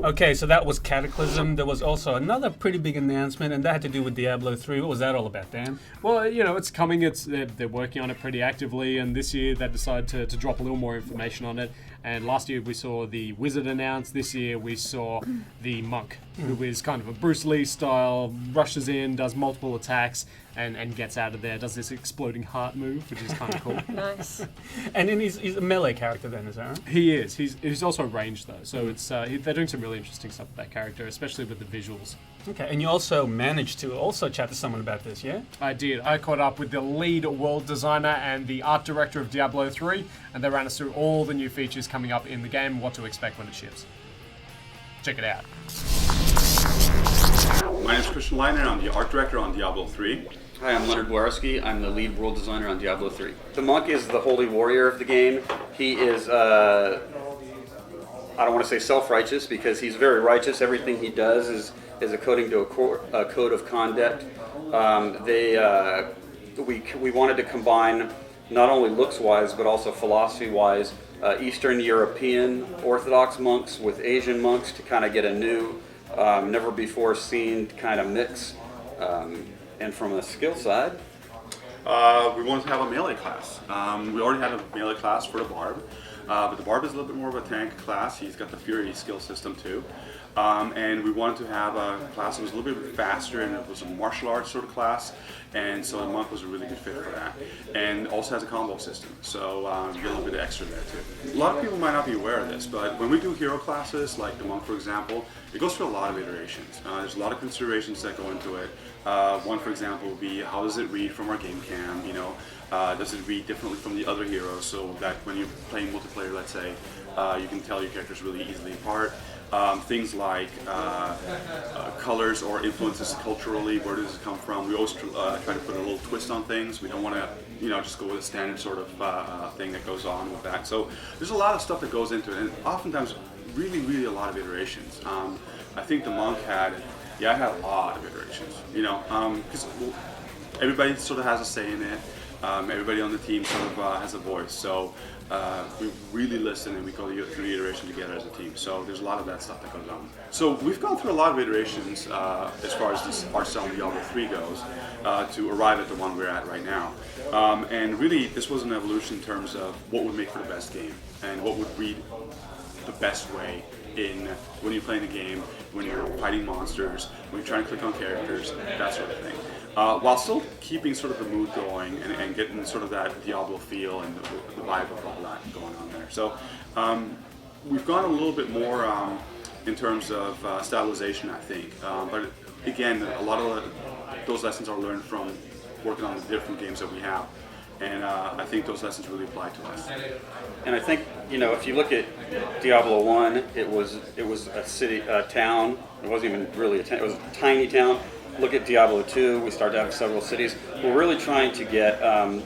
Okay, so that was Cataclysm. There was also another pretty big announcement, and that had to do with Diablo 3. What was that all about, Dan? Well, it's coming. They're working on it pretty actively, and this year they decided to drop a little more information on it. And last year we saw the Wizard announced. This year we saw the Monk, who is kind of a Bruce Lee style, rushes in, does multiple attacks, and gets out of there, does this exploding heart move, which is kind of cool. Nice. And then he's a melee character then, is that right? He is. He's also ranged though, so it's they're doing some really interesting stuff with that character, especially with the visuals. Okay, and you also managed to also chat to someone about this, yeah? I did. I caught up with the lead world designer and the art director of Diablo 3, and they ran us through all the new features coming up in the game and what to expect when it ships. Check it out. My name is Christian Leitner. I'm the art director on Diablo 3. Hi, I'm Leonard Bowarski. I'm the lead world designer on Diablo 3. The monk is the holy warrior of the game. He is, I don't want to say self-righteous because he's very righteous. Everything he does is according to a code of conduct. We wanted to combine not only looks-wise but also philosophy-wise Eastern European Orthodox monks with Asian monks to kind of get a new, never before seen kind of mix. And from a skill side, We wanted to have a melee class. We already had a melee class for the barb, but the barb is a little bit more of a tank class. He's got the fury skill system too. And we wanted to have a class that was a little bit faster, and it was a martial arts sort of class, and so the monk was a really good fit for that. And also has a combo system, so you get a little bit extra there too. A lot of people might not be aware of this, but when we do hero classes, like the monk for example, it goes through a lot of iterations. There's a lot of considerations that go into it. One, for example, would be how does it read from our game cam, you know? Does it read differently from the other heroes, so that when you're playing multiplayer, let's say, you can tell your characters really easily apart. Things like colors or influences culturally, where does it come from? We always try to put a little twist on things. We don't want to, you know, just go with a standard sort of thing that goes on with that. So there's a lot of stuff that goes into it, and oftentimes really a lot of iterations. I think the monk had a lot of iterations, you know, because everybody sort of has a say in it. Everybody on the team sort of has a voice, so we really listen and we go through the iteration together as a team. So there's a lot of that stuff that goes on. So we've gone through a lot of iterations as far as this art style in Diablo 3 goes to arrive at the one we're at right now. And really, this was an evolution in terms of what would make for the best game and what would read the best way in when you're playing a game, when you're fighting monsters, when you're trying to click on characters, that sort of thing. While still keeping sort of the mood going and getting sort of that Diablo feel and the vibe of all that going on there. So we've gone a little bit more in terms of stylization, I think. But again, a lot of those lessons are learned from working on the different games that we have. And I think those lessons really apply to us. and I think, you know, if you look at Diablo 1, it was a city, a town. It wasn't even really a town. It was a tiny town. Look at Diablo 2. We started having several cities. We're really trying to get,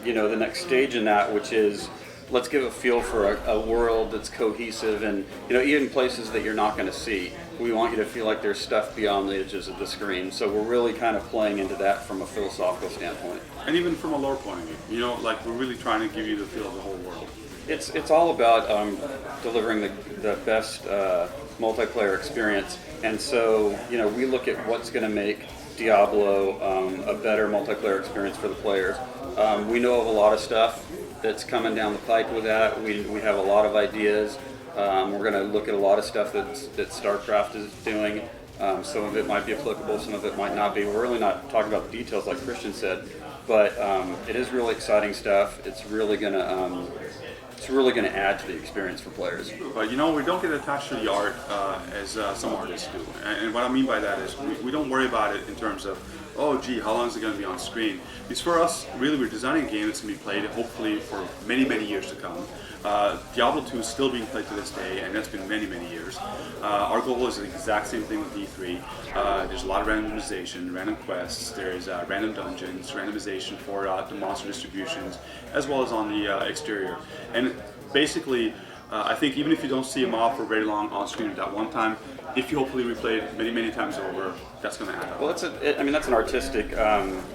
you know, the next stage in that, which is let's give a feel for a world that's cohesive, and you know, even places that you're not going to see. We want you to feel like there's stuff beyond the edges of the screen. So we're really kind of playing into that from a philosophical standpoint. And even from a lore point of view, you know, like we're really trying to give you the feel of the whole world. It's all about delivering the best multiplayer experience, and so you know, we look at what's going to make Diablo a better multiplayer experience for the players. We know of a lot of stuff that's coming down the pike with that. We have a lot of ideas. We're going to look at a lot of stuff that StarCraft is doing. Some of it might be applicable, some of it might not be. We're really not talking about the details like Christian said, but it is really exciting stuff. It's really going to add to the experience for players. But you know, we don't get attached to the art as some artists do. And what I mean by that is we don't worry about it in terms of, oh gee, how long is it going to be on screen? Because for us, really, we're designing a game that's going to be played hopefully for many years to come. Diablo 2 is still being played to this day, and that's been many years. Our goal is the exact same thing with D3. There's a lot of randomization, random quests, there's random dungeons, randomization for the monster distributions, as well as on the exterior. And basically, I think even if you don't see him off for very long on screen at that one time, if you hopefully replay it many, many times over, that's going to add up. Well, I mean, that's an artistic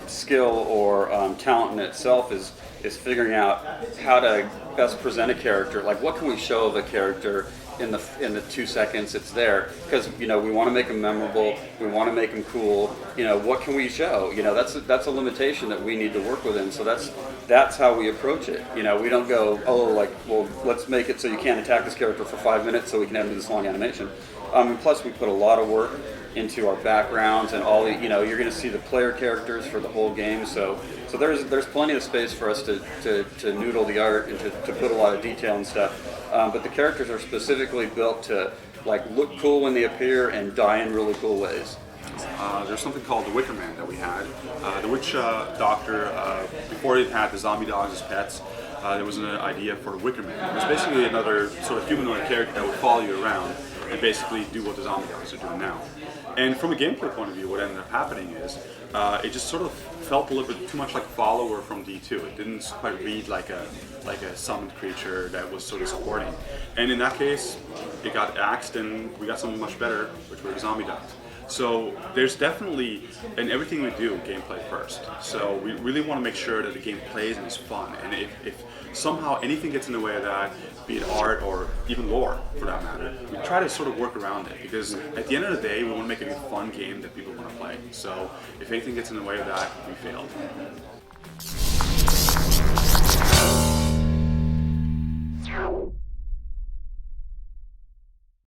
skill or talent in itself is figuring out how to best present a character. Like, what can we show of a character in the 2 seconds it's there? Because we want to make them memorable, we want to make them cool. What can we show? That's a limitation that we need to work within. So that's how we approach it. We don't go, well, let's make it so you can't attack this character for 5 minutes so we can have this long animation. Plus, we put a lot of work into our backgrounds and all the, you're going to see the player characters for the whole game. So there's plenty of space for us to noodle the art and to put a lot of detail and stuff. But the characters are specifically built to look cool when they appear and die in really cool ways. There's something called the Wicker Man that we had. The witch doctor, before it had the zombie dogs as pets, there was an idea for a Wicker Man. It was basically another sort of humanoid character that would follow you around and basically do what the zombie dogs are doing now. And from a gameplay point of view, what ended up happening is it just sort of felt a little bit too much like a follower from D2. It didn't quite read like a summoned creature that was sort of supporting. And in that case, it got axed and we got something much better, which were the zombie dogs. So there's definitely, in everything we do, gameplay first. So we really want to make sure that the game plays and is fun. And if somehow anything gets in the way of that, be it art or even lore for that matter, we try to sort of work around it. Because at the end of the day, we want to make it a fun game that people want to play. So if anything gets in the way of that, we failed.